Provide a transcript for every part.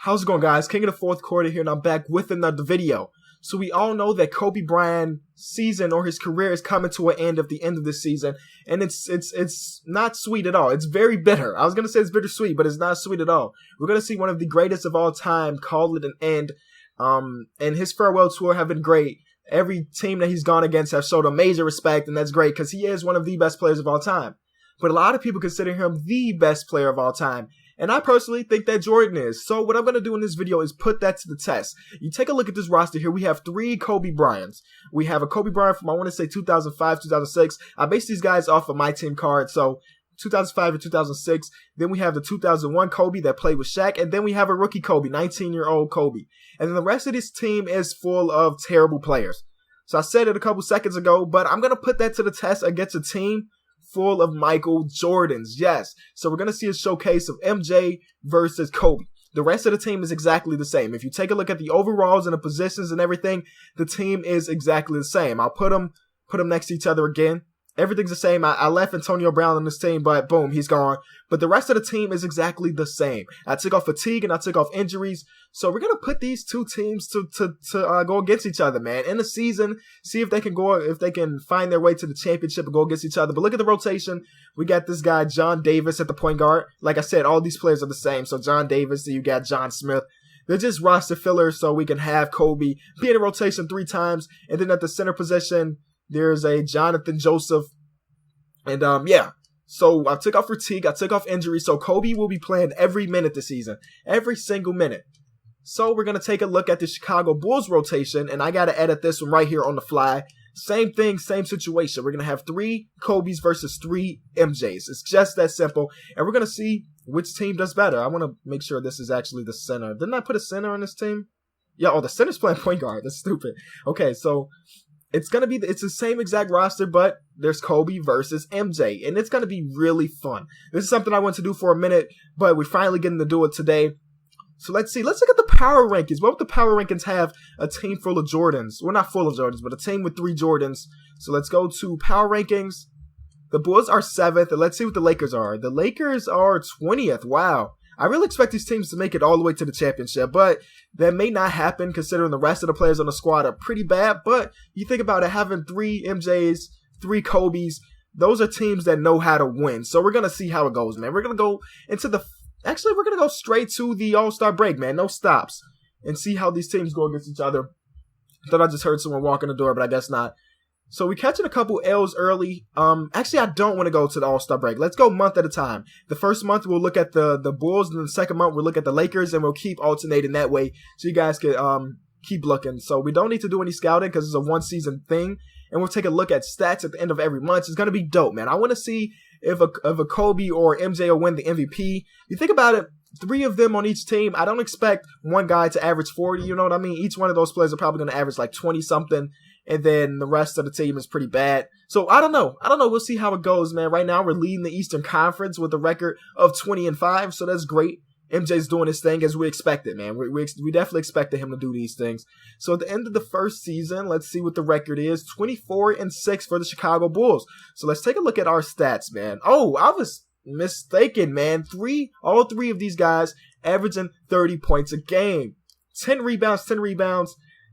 How's it going, guys? King of the fourth quarter here, and I'm back with another video. So we all know that Kobe Bryant's season or his career is coming to an end at the end of this season, and it's not sweet at all. It's very bitter. I was gonna say it's bittersweet, but it's not sweet at all. We're gonna see one of the greatest of all time call it an end. And his farewell tour have been great. Every team that he's gone against have showed a major respect, and that's great because he is one of the best players of all time. But a lot of people consider him the best player of all time. And I personally think that Jordan is. So what I'm going to do in this video is put that to the test. You take a look at this roster here. We have 3 Kobe Bryants. We have a Kobe Bryant from, I want to say, 2005, 2006. I based these guys off of my team card. So 2005 and 2006. Then we have the 2001 Kobe that played with Shaq. And then we have a rookie Kobe, 19-year-old Kobe. And then the rest of this team is full of terrible players. So I said it a couple seconds ago, but I'm going to put that to the test against a team full of Michael Jordans. Yes. So we're going to see a showcase of MJ versus Kobe. The rest of the team is exactly the same. If you take a look at the overalls and the positions and everything, the team is exactly the same. I'll put them next to each other again. Everything's the same. I left Antonio Brown on this team, but boom, he's gone. But the rest of the team is exactly the same. I took off fatigue and I took off injuries. So we're going to put these two teams to go against each other, man. In the season, see if they can find their way to the championship and go against each other. But look at the rotation. We got this guy, John Davis, at the point guard. Like I said, all these players are the same. So John Davis, then you got John Smith. They're just roster fillers so we can have Kobe be in a rotation 3 times. And then at the center position, there's a Jonathan Joseph. And, yeah. So I took off fatigue. I took off injury. So Kobe will be playing every minute this season. Every single minute. So we're going to take a look at the Chicago Bulls rotation. And I got to edit this one right here on the fly. Same thing, same situation. We're going to have 3 Kobe's versus 3 MJs. It's just that simple. And we're going to see which team does better. I want to make sure this is actually the center. Didn't I put a center on this team? Yeah, oh, the center's playing point guard. That's stupid. Okay, so it's going to be, it's the same exact roster, but there's Kobe versus MJ, and it's going to be really fun. This is something I want to do for a minute, but we're finally getting to do it today. So let's see. Let's look at the power rankings. What would the power rankings have a team full of Jordans? Well, not full of Jordans, but a team with 3 Jordans. So let's go to power rankings. The Bulls are 7th, and let's see what the Lakers are. The Lakers are 20th. Wow. I really expect these teams to make it all the way to the championship, but that may not happen considering the rest of the players on the squad are pretty bad. But you think about it, having 3 MJs, 3 Kobes, those are teams that know how to win. So we're going to see how it goes, man. We're going to go into actually, we're going to go straight to the All-Star break, man. No stops. And see how these teams go against each other. I thought I just heard someone walk in the door, but I guess not. So we're catching a couple L's early. Actually, I don't want to go to the All-Star break. Let's go month at a time. The first month, we'll look at the Bulls, and the second month, we'll look at the Lakers, and we'll keep alternating that way so you guys can keep looking. So we don't need to do any scouting because it's a one-season thing, and we'll take a look at stats at the end of every month. It's going to be dope, man. I want to see if a Kobe or MJ will win the MVP. You think about it, 3 of them on each team. I don't expect one guy to average 40, you know what I mean? Each one of those players are probably going to average like 20-something. And then the rest of the team is pretty bad. So I don't know. We'll see how it goes, man. Right now we're leading the Eastern Conference with a record of 20-5. So that's great. MJ's doing his thing as we expected, man. We definitely expected him to do these things. So at the end of the first season, let's see what the record is. 24-6 for the Chicago Bulls. So let's take a look at our stats, man. Oh, I was mistaken, man. All 3 of these guys averaging 30 points a game. 10 rebounds,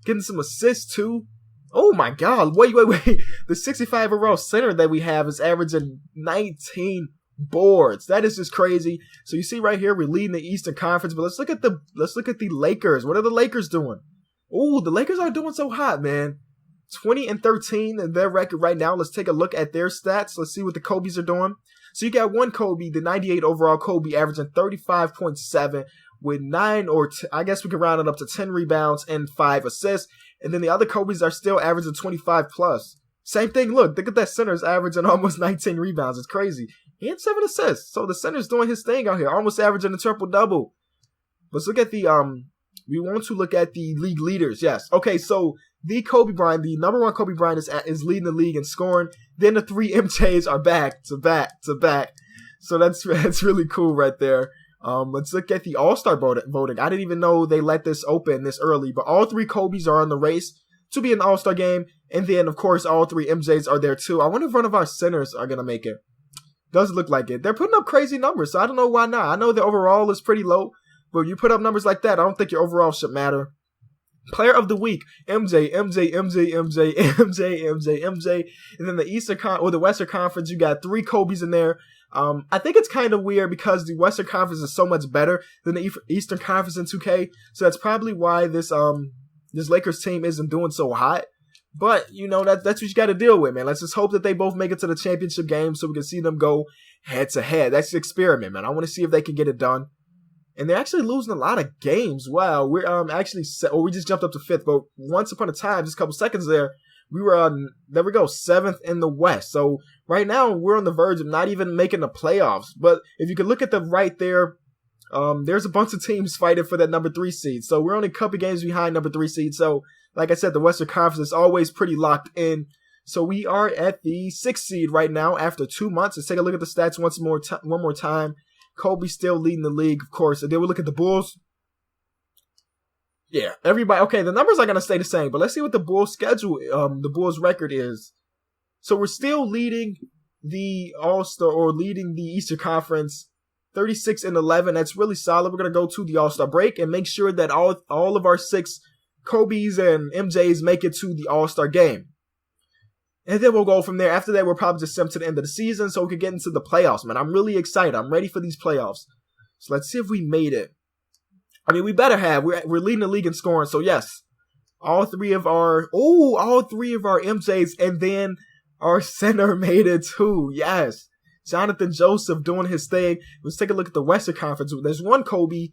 getting some assists too. Oh my God, wait. The 65 overall center that we have is averaging 19 boards. That is just crazy. So you see right here, we're leading the Eastern Conference, but let's look at the Lakers. What are the Lakers doing? Oh, the Lakers aren't doing so hot, man. 20-13 in their record right now. Let's take a look at their stats. Let's see what the Kobes are doing. So you got one Kobe, the 98 overall Kobe, averaging 35.7 with 9 I guess we can round it up to 10 rebounds and 5 assists. And then the other Kobes are still averaging 25 plus. Same thing. Look at that center's averaging almost 19 rebounds. It's crazy. He had 7 assists. So the center's doing his thing out here, almost averaging a triple-double. Let's look at we want to look at the league leaders. Yes. Okay, so the Kobe Bryant, the number 1 Kobe Bryant is leading the league in scoring. Then the 3 MJs are back to back. So that's really cool right there. Let's look at the All-Star voting. I didn't even know they let this open this early, but all 3 Kobes are in the race to be in the All-Star game. And then, of course, all 3 MJs are there too. I wonder if one of our centers are going to make it. Doesn't look like it. They're putting up crazy numbers, so I don't know why not. I know the overall is pretty low, But you put up numbers like that, I don't think your overall should matter. Player of the week, MJ. And then the Western Conference, you got 3 Kobe's in there. I think it's kind of weird because the Western Conference is so much better than the Eastern Conference in 2K. So that's probably why this Lakers team isn't doing so hot. But, that's what you got to deal with, man. Let's just hope that they both make it to the championship game so we can see them go head to head. That's the experiment, man. I want to see if they can get it done. And they're actually losing a lot of games. Wow, we're we just jumped up to 5th. But once upon a time, just a couple seconds there, we were 7th in the West. So right now, we're on the verge of not even making the playoffs. But if you could look at the right there, there's a bunch of teams fighting for that number 3 seed. So we're only a couple games behind number 3 seed. So like I said, the Western Conference is always pretty locked in. So we are at the 6th seed right now after 2 months. Let's take a look at the stats one more time. Kobe still leading the league, of course. And then we look at the Bulls. Yeah, everybody. Okay, the numbers are going to stay the same. But let's see what the Bulls schedule, the Bulls record is. So we're still leading the All-Star, or leading the Eastern Conference 36-11. That's really solid. We're going to go to the All-Star break and make sure that all of our 6 Kobe's and MJ's make it to the All-Star game. And then we'll go from there. After that, we'll probably just jump to the end of the season so we can get into the playoffs, man. I'm really excited. I'm ready for these playoffs. So let's see if we made it. I mean, we better have. We're leading the league in scoring. So yes, all three of our MJ's, and then our center made it too. Yes. Jonathan Joseph doing his thing. Let's take a look at the Western Conference. There's 1 Kobe,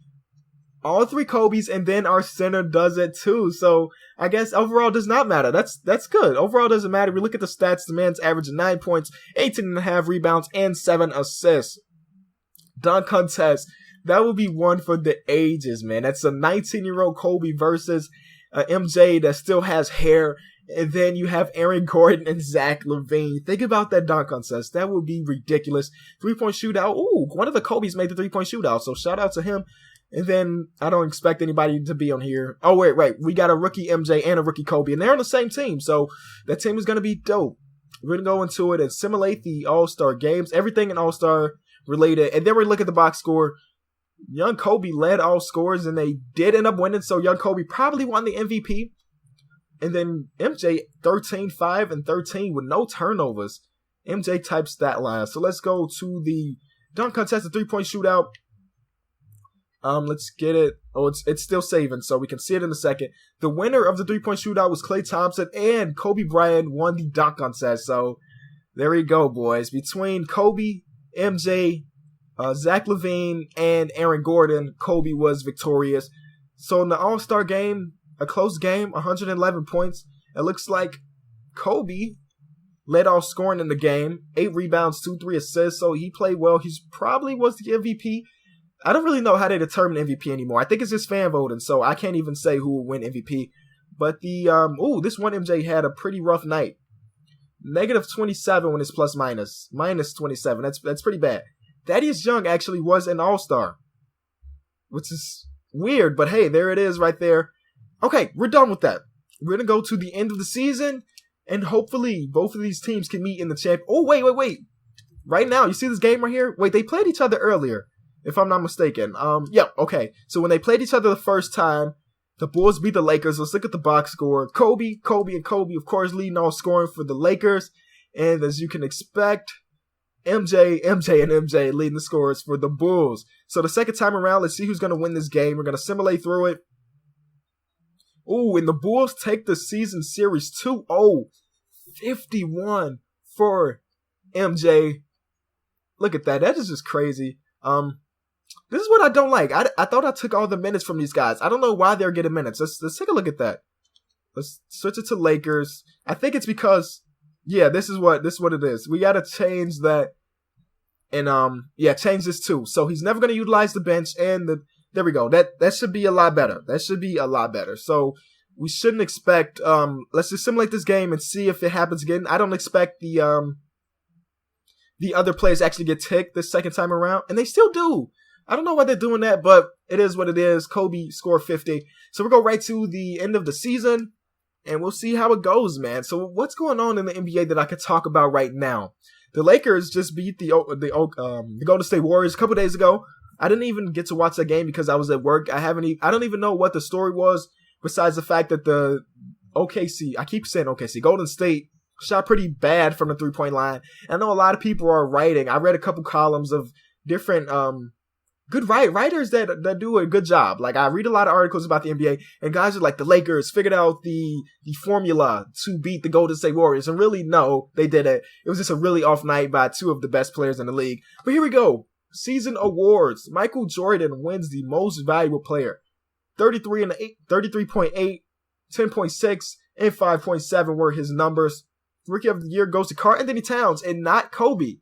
all 3 Kobe's, and then our center does it too. So I guess overall does not matter. That's good. Overall doesn't matter. We look at the stats. The man's averaging 9 points, 18.5 rebounds, and 7 assists. Dunk contest. That would be one for the ages, man. That's a 19-year-old Kobe versus MJ that still has hair. And then you have Aaron Gordon and Zach LaVine. Think about that dunk contest. That would be ridiculous. 3-point shootout. Ooh, one of the Kobe's made the 3-point shootout. So shout out to him. And then I don't expect anybody to be on here. Oh, wait. We got a rookie MJ and a rookie Kobe. And they're on the same team. So that team is going to be dope. We're going to go into it and simulate the All-Star games. Everything in All-Star related. And then we look at the box score. Young Kobe led all scores, and they did end up winning. So Young Kobe probably won the MVP. And then MJ 13, 5, and 13 with no turnovers. MJ type stat line. So let's go to the dunk contest, the 3-point shootout. Let's get it. Oh, it's still saving, so we can see it in a second. The winner of the 3-point shootout was Klay Thompson, and Kobe Bryant won the dunk contest. So there we go, boys. Between Kobe, MJ, Zach LaVine, and Aaron Gordon, Kobe was victorious. So in the All-Star game, a close game, 111 points. It looks like Kobe led all scoring in the game, 8 rebounds, 2-3 assists. So he played well. He probably was the MVP. I don't really know how they determine MVP anymore. I think it's just fan voting, so I can't even say who will win MVP. But this one MJ had a pretty rough night. -27 when it's plus minus. -27. That's pretty bad. Thaddeus Young actually was an All-Star, which is weird, but hey, there it is right there. Okay, we're done with that. We're going to go to the end of the season, and hopefully both of these teams can meet in the champ. Oh, wait. Right now, you see this game right here? Wait, they played each other earlier, if I'm not mistaken. Yeah, okay. So when they played each other the first time, the Bulls beat the Lakers. Let's look at the box score. Kobe, of course, leading all scoring for the Lakers. And as you can expect, MJ leading the scores for the Bulls. So the second time around, let's see who's going to win this game. We're going to simulate through it. Ooh, and the Bulls take the season series 2-0. 51 for MJ. Look at that. That is just crazy. This is what I don't like. I thought I took all the minutes from these guys. I don't know why they're getting minutes. Let's take a look at that. Let's switch it to Lakers. I think it's because, yeah, this is what it is. We got to change that. And, change this too. So he's never going to utilize the bench, and there we go. That should be a lot better. So we shouldn't expect, let's just simulate this game and see if it happens again. I don't expect the other players actually get ticked this second time around, and they still do. I don't know why they're doing that, but it is what it is. Kobe scored 50. So we'll go right to the end of the season, and we'll see how it goes, man. So what's going on in the NBA that I could talk about right now? The Lakers just beat the Golden State Warriors a couple days ago. I didn't even get to watch that game because I was at work. I don't even know what the story was besides the fact that the OKC, I keep saying OKC, Golden State shot pretty bad from the 3-point line. I know a lot of people are writing. I read a couple columns of different good writers that do a good job. Like, I read a lot of articles about the NBA, and guys are like, the Lakers figured out the formula to beat the Golden State Warriors. And really, no, they didn't. It was just a really off night by two of the best players in the league. But here we go. Season awards. Michael Jordan wins the most valuable player. 33.8, 10.6, and 5.7 were his numbers. Rookie of the year goes to Karl Anthony Towns and not Kobe.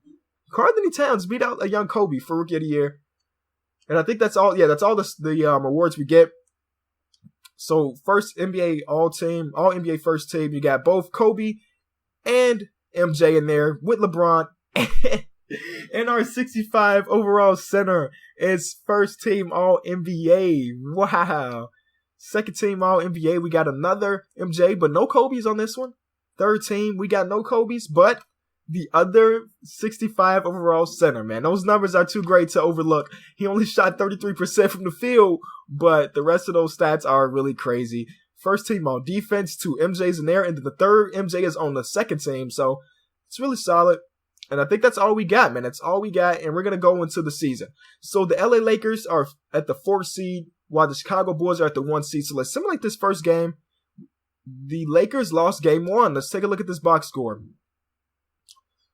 Karl Anthony Towns beat out a young Kobe for Rookie of the Year. And I think that's all. Yeah, that's all the awards we get. So first NBA all NBA first team. You got both Kobe and MJ in there with LeBron. And our 65 overall center is first team all NBA. Wow. Second team all NBA. We got another MJ, but no Kobe's on this one. Third team, we got no Kobe's, but the other 65 overall center, man. Those numbers are too great to overlook. He only shot 33% from the field, but the rest of those stats are really crazy. First team on defense, 2 MJs in there, and then the third MJ is on the second team, so it's really solid. And I think that's all we got, man. That's all we got, and we're going to go into the season. So the LA Lakers are at the 4th seed, while the Chicago Bulls are at the 1 seed. So let's simulate this first game. The Lakers lost game 1. Let's take a look at this box score.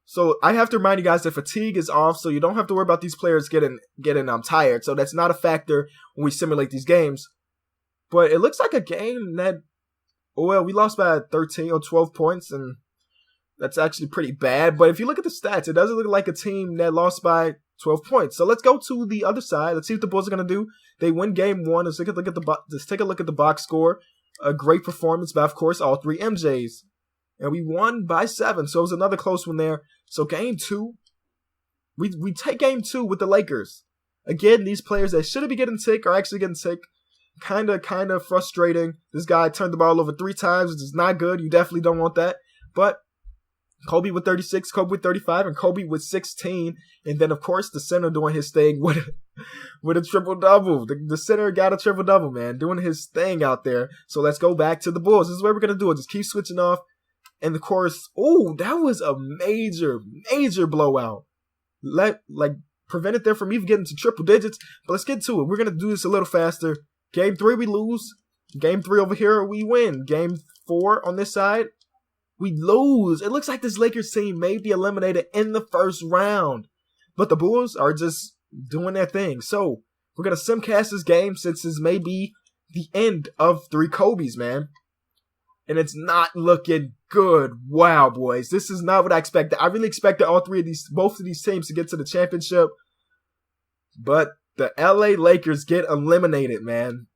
So I have to remind you guys that fatigue is off, so you don't have to worry about these players getting tired. So that's not a factor when we simulate these games. But it looks like a game that, well, we lost by 13 or 12 points, and that's actually pretty bad. But if you look at the stats, it doesn't look like a team that lost by 12 points. So let's go to the other side. Let's see what the Bulls are going to do. They win game 1. Let's take a look at the box score. A great performance by, of course, all 3 MJs. And we won by 7, so it was another close one there. So game 2, we take game 2 with the Lakers. Again, these players that shouldn't be getting sick are actually getting sick. Kind of frustrating. This guy turned the ball over 3 times, which is not good. You definitely don't want that. But Kobe with 36, Kobe with 35, and Kobe with 16. And then, of course, the center doing his thing with a triple-double. The center got a triple-double, man, doing his thing out there. So let's go back to the Bulls. This is what we're going to do. Just keep switching off. And, of course, that was a major blowout. Prevented them from even getting to triple digits. But let's get to it. We're going to do this a little faster. Game 3, we lose. Game 3 over here, we win. Game 4 on this side, we lose. It looks like this Lakers team may be eliminated in the first round. But the Bulls are just doing their thing. So, we're going to simcast this game since this may be the end of 3 Kobe's, man. And it's not looking good. Wow, boys. This is not what I expected. I really expected both of these teams to get to the championship. But the LA Lakers get eliminated, man.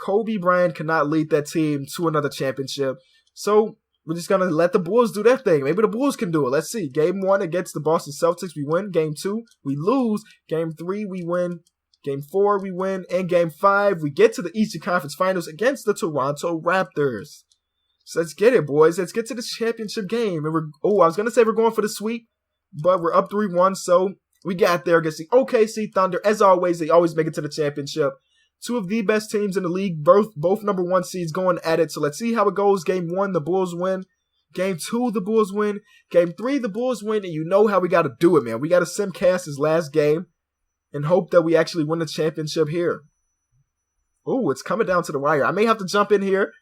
Kobe Bryant cannot lead that team to another championship. So, we're just going to let the Bulls do their thing. Maybe the Bulls can do it. Let's see. Game 1 against the Boston Celtics, we win. Game 2, we lose. Game 3, we win. Game 4, we win. And Game 5, we get to the Eastern Conference Finals against the Toronto Raptors. So let's get it, boys. Let's get to the championship game. And I was going to say we're going for the sweep, but we're up 3-1, so we got there against the OKC Thunder. As always, they always make it to the championship. 2 of the best teams in the league, both number 1 seeds going at it. So let's see how it goes. Game 1, the Bulls win. Game 2, the Bulls win. Game 3, the Bulls win. And you know how we got to do it, man. We got to simcast his last game and hope that we actually win the championship here. Oh, it's coming down to the wire. I may have to jump in here.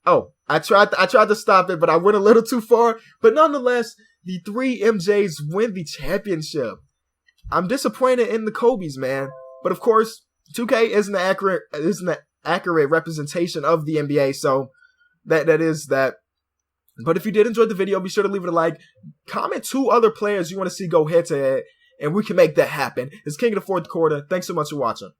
Oh, I tried to stop it, but I went a little too far. But nonetheless, the 3 MJs win the championship. I'm disappointed in the Kobe's, man. But of course, 2K isn't an accurate representation of the NBA, so that is that. But if you did enjoy the video, be sure to leave it a like. Comment 2 other players you want to see go head to head, and we can make that happen. It's King of the 4th quarter. Thanks so much for watching.